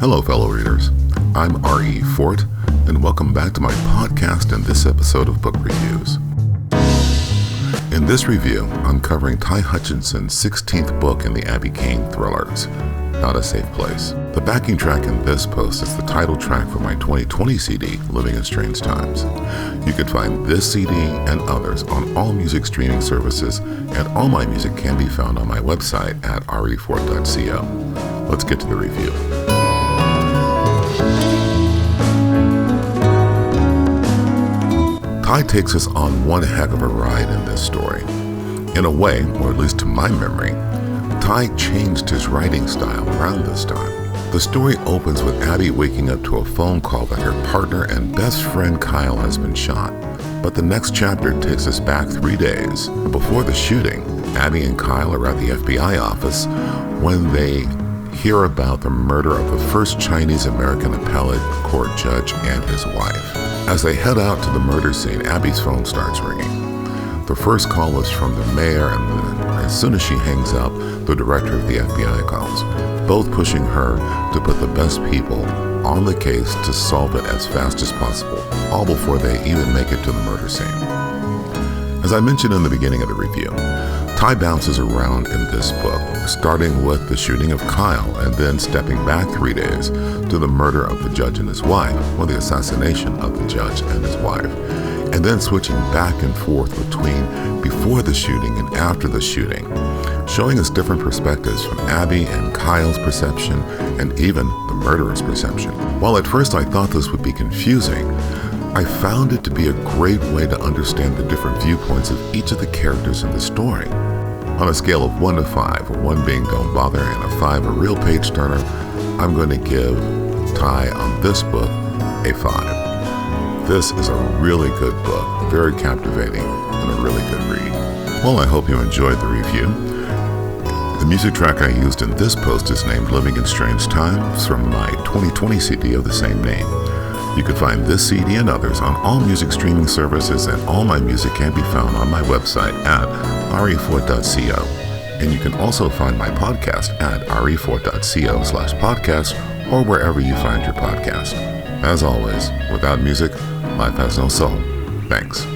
Hello, fellow readers. I'm R.E.Fort, and welcome back to my podcast and this episode of Book Reviews. In this review, I'm covering Ty Hutchinson's 16th book in the Abby Kane thrillers, Not a Safe Place. The backing track in this post is the title track for my 2020 CD, Living in Strange Times. You can find this CD and others on all music streaming services, and all my music can be found on my website at R.E.Fort.co. Let's get to the review. Ty takes us on one heck of a ride in this story. In a way, or at least to my memory, Ty changed his writing style around this time. The story opens with Abby waking up to a phone call that her partner and best friend Kyle has been shot. But the next chapter takes us back 3 days. Before the shooting, Abby and Kyle are at the FBI office when they hear about the murder of the first Chinese-American appellate court judge and his wife. As they head out to the murder scene, Abby's phone starts ringing. The first call is from the mayor, and as soon as she hangs up, the director of the FBI calls, both pushing her to put the best people on the case to solve it as fast as possible, all before they even make it to the murder scene. As I mentioned in the beginning of the review, Ty bounces around in this book, starting with the shooting of Kyle and then stepping back 3 days to the murder of the judge and his wife, or the assassination of the judge and his wife, and then switching back and forth between before the shooting and after the shooting, showing us different perspectives from Abby and Kyle's perception and even the murderer's perception. While at first I thought this would be confusing, I found it to be a great way to understand the different viewpoints of each of the characters in the story. On a scale of 1 to 5, 1 being don't bother and a 5 a real page turner, I'm going to give Ty on this book a 5. This is a really good book, very captivating, and a really good read. Well, I hope you enjoyed the review. The music track I used in this post is named Living in Strange Times from my 2020 CD of the same name. You can find this CD and others on all music streaming services, and all my music can be found on my website at R.E.Fort.co. And you can also find my podcast at R.E.Fort.co/podcast or wherever you find your podcast. As always, without music, life has no soul. Thanks.